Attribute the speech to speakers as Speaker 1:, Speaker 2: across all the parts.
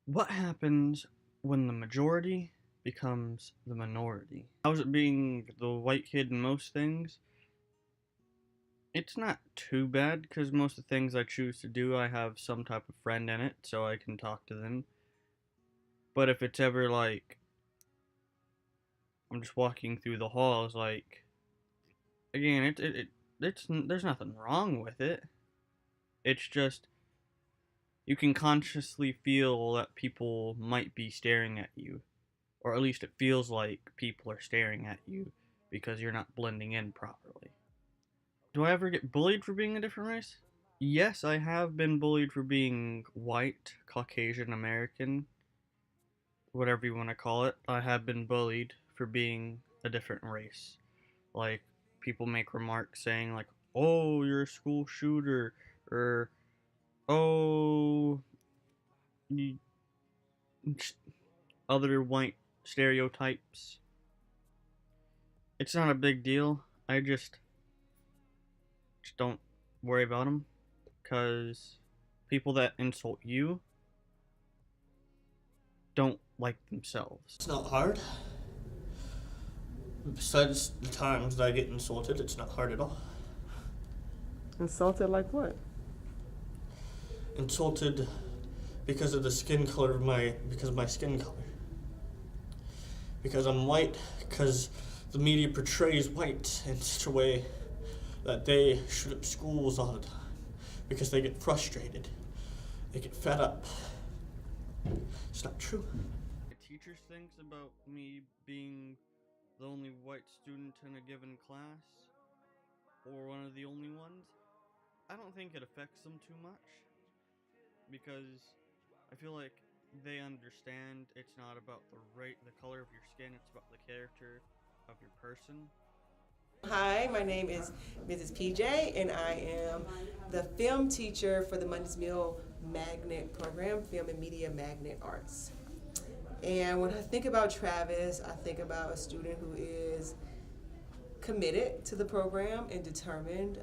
Speaker 1: What happens when the majority becomes the minority? How's it being the white kid in most things? It's not too bad because most of the things I choose to do, I have some type of friend in it so I can talk to them. But if it's ever like I'm just walking through the halls, like again, it's there's nothing wrong with it. It's just you can consciously feel that people might be staring at you, or at least it feels like people are staring at you because you're not blending in properly. Do I ever get bullied for being a different race? Yes, I have been bullied for being white, Caucasian American, whatever you want to call it. I have been bullied for being a different race. Like, people make remarks saying, like, oh, you're a school shooter, or, oh, you, other white stereotypes. It's not a big deal. I just don't worry about them because people that insult you don't like themselves.
Speaker 2: It's not hard. Besides the times that I get insulted, it's not hard at all.
Speaker 3: Insulted like what?
Speaker 2: Insulted because of the skin color of because of my skin color. Because I'm white, because the media portrays white in such a way that they shoot up schools all the time. Because they get frustrated. They get fed up. It's not true.
Speaker 1: My teacher thinks about me being the only white student in a given class, or one of the only ones. I don't think it affects them too much, because I feel like they understand it's not about the color of your skin, it's about the character of your person.
Speaker 3: Hi, my name is Mrs. PJ, and I am the film teacher for the Mondays Mill Magnet program, Film and Media Magnet Arts. And when I think about Travis, I think about a student who is committed to the program and determined,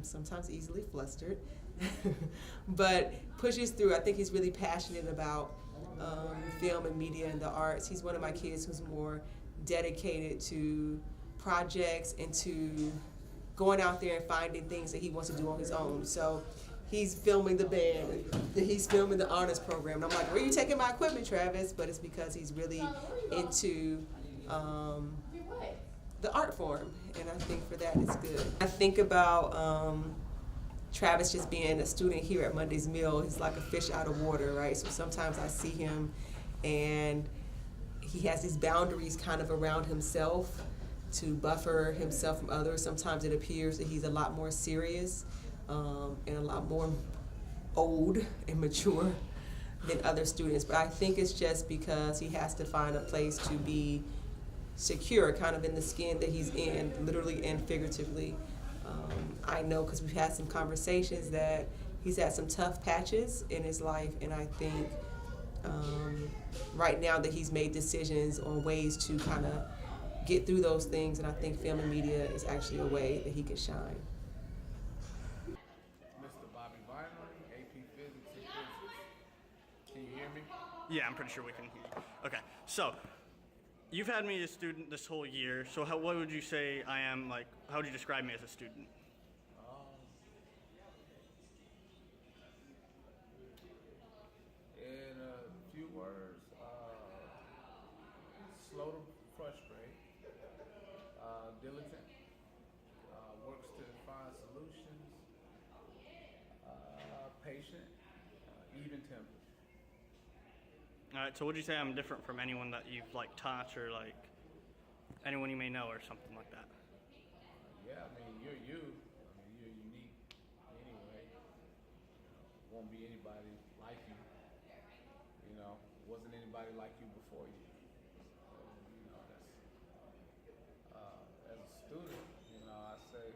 Speaker 3: sometimes easily flustered, but pushes through. I think he's really passionate about film and media and the arts. He's one of my kids who's more dedicated to projects and to going out there and finding things that he wants to do on his own. So he's filming the band, he's filming the honors program. And I'm like, where are you taking my equipment, Travis? But it's because he's really into the art form, and I think for that it's good. I think about Travis just being a student here at Mondays Mill. He's like a fish out of water, right? So sometimes I see him and he has these boundaries kind of around himself to buffer himself from others. Sometimes it appears that he's a lot more serious and a lot more old and mature than other students. But I think it's just because he has to find a place to be secure, kind of in the skin that he's in, literally and figuratively. I know because we've had some conversations that he's had some tough patches in his life, and I think right now that he's made decisions on ways to kind of get through those things, and I think film and media is actually a way that he can shine.
Speaker 4: Mr. Bobby Binary, AP Physics and Physics. Can you hear me?
Speaker 1: Yeah, I'm pretty sure we can hear you. Okay, so you've had me as a student this whole year, so what would you say I am, like, how would you describe me as a student?
Speaker 4: In a few words, slow to frustrate, diligent, works to find solutions, patient, even-tempered.
Speaker 1: Alright, so would you say I'm different from anyone that you've, like, taught, or, like, anyone you may know, or something like that?
Speaker 4: Yeah, I mean, you're you. I mean, you're unique anyway. Won't be anybody like you. You know, wasn't anybody like you before you. So, you know, that's, as a student, you know, I say,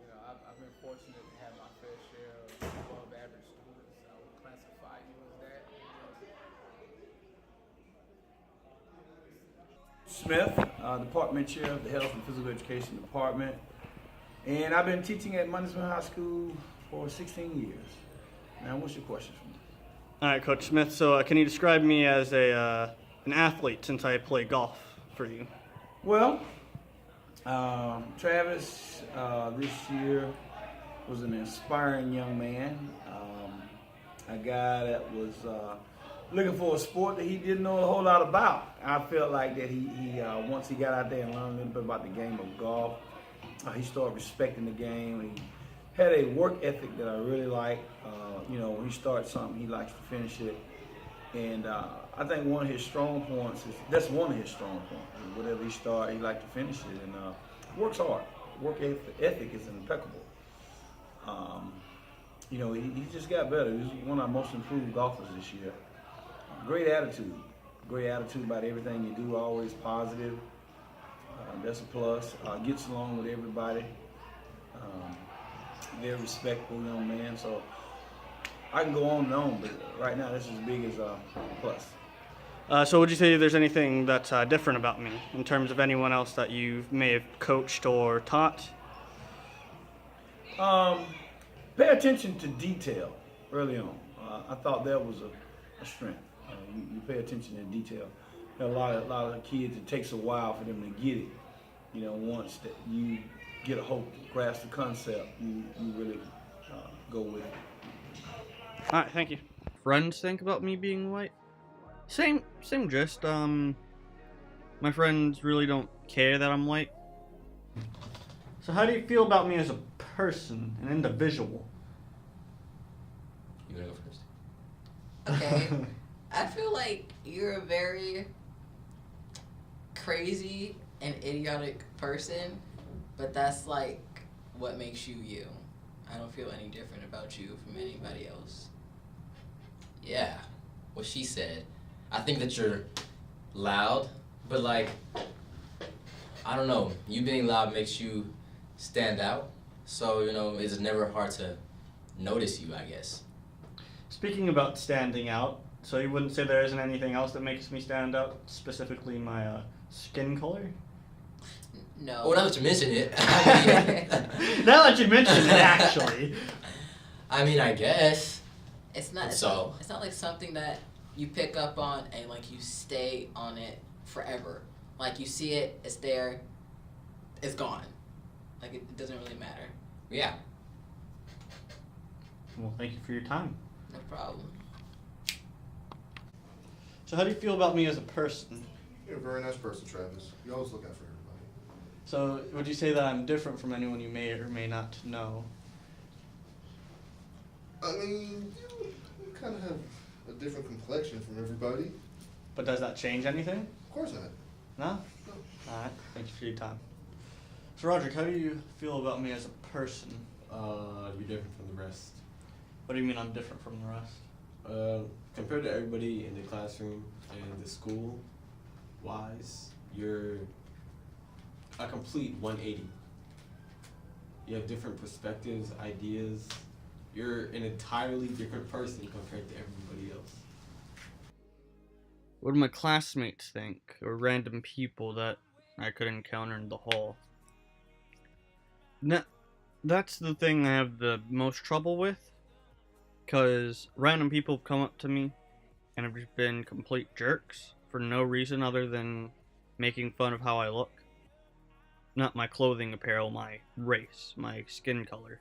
Speaker 4: you know, I've been fortunate to have my fair share of above average students. I would classify you as that.
Speaker 5: Smith, Department Chair of the Health and Physical Education Department. And I've been teaching at Mondays Mill High School for 16 years. Now, what's your question for me?
Speaker 1: All right, Coach Smith. So, can you describe me as an athlete since I play golf for you?
Speaker 5: Well, Travis this year was an inspiring young man. A guy that was looking for a sport that he didn't know a whole lot about. I felt like that he once he got out there and learned a little bit about the game of golf, he started respecting the game. He had a work ethic that I really like. When he starts something, he likes to finish it. And I think one of his strong points that's one of his strong points. Whatever he starts, he likes to finish it, and works hard. Work ethic is impeccable. He just got better. He's one of our most improved golfers this year. Great attitude. Great attitude about everything you do, always positive. That's a plus. Gets along with everybody. Very respectful young man. So I can go on and on, but right now this is as big as a plus.
Speaker 1: So would you say there's anything that's different about me in terms of anyone else that you may have coached or taught?
Speaker 5: Pay attention to detail early on. I thought that was a strength. You pay attention to detail. There are a lot of kids, it takes a while for them to get it. Once that you get a hold, grasp the concept, you really go with it.
Speaker 1: All right, thank you. Friends think about me being white? Same gist. My friends really don't care that I'm white. So how do you feel about me as a person, an individual?
Speaker 6: You wanna go first? Okay. I feel like you're a very crazy and idiotic person, but that's like what makes you you. I don't feel any different about you from anybody else.
Speaker 7: Yeah, what she said. I think that you're loud, but like, I don't know, you being loud makes you stand out. So, it's never hard to notice you, I guess.
Speaker 1: Speaking about standing out, so you wouldn't say there isn't anything else that makes me stand out, specifically my skin color?
Speaker 6: No.
Speaker 7: Well, now that you mention it.
Speaker 1: Now that you mention it, actually.
Speaker 7: I mean, I guess.
Speaker 6: It's not like something that you pick up on and like you stay on it forever. Like you see it, it's there, it's gone. Like it doesn't really matter.
Speaker 7: Yeah.
Speaker 1: Well, thank you for your time.
Speaker 6: No problem.
Speaker 1: So how do you feel about me as a person?
Speaker 8: You're a very nice person, Travis. You always look out for everybody.
Speaker 1: So would you say that I'm different from anyone you may or may not know?
Speaker 8: I mean, you kind of have a different complexion from everybody.
Speaker 1: But does that change anything?
Speaker 8: Of course not.
Speaker 1: No?
Speaker 8: No.
Speaker 1: Alright, thank you for your time. So Roderick, how do you feel about me as a person?
Speaker 9: You're different from the rest.
Speaker 1: What do you mean I'm different from the rest?
Speaker 9: Compared to everybody in the classroom and the school wise, you're a complete 180. You have different perspectives, ideas. You're an entirely different person compared to everybody else.
Speaker 1: What do my classmates think, or random people that I could encounter in the hall? That's the thing I have the most trouble with, because random people have come up to me and have just been complete jerks for no reason other than making fun of how I look. Not my clothing apparel, my race, my skin color.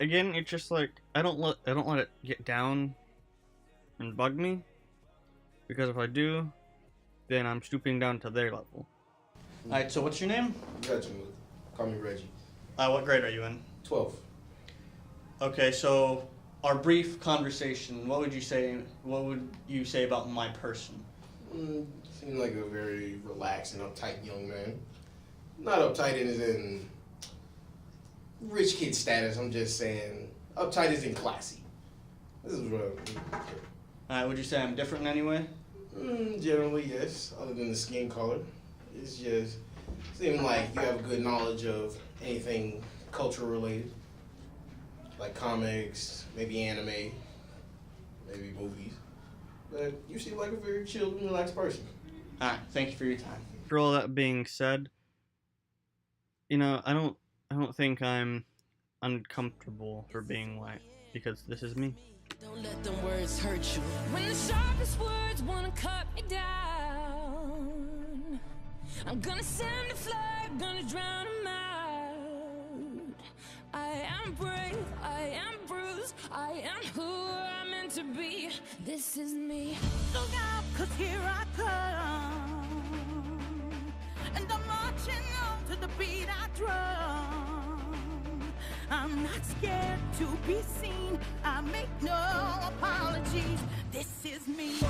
Speaker 1: Again, it's just like I don't let it get down and bug me, because if I do, then I'm stooping down to their level. Alright, so what's your name?
Speaker 8: Reggie. Call me Reggie.
Speaker 1: What grade are you in?
Speaker 8: 12.
Speaker 1: Okay, so our brief conversation, what would you say about my person?
Speaker 8: Seems like a very relaxed and uptight young man. Not uptight as in rich kid status, I'm just saying uptight is in classy. This is what
Speaker 1: Alright, would you say I'm different in any way?
Speaker 8: generally, yes, other than the skin color. It's just seems like you have a good knowledge of anything culture related. Like comics, maybe anime, maybe movies. But you seem like a very chilled and relaxed person.
Speaker 1: Alright, thank you for your time. For all that being said, I don't think I'm uncomfortable for being white, because this is me.
Speaker 10: Don't let them words hurt you. When the sharpest words wanna cut me down, I'm gonna send a flag, gonna drown them out. I am brave, I am bruised, I am who I'm meant to be. This is me.
Speaker 11: Look out, 'cause here I come, and I'm marching on to the beat I drum. I'm not scared to be seen, I make no apologies. This is me.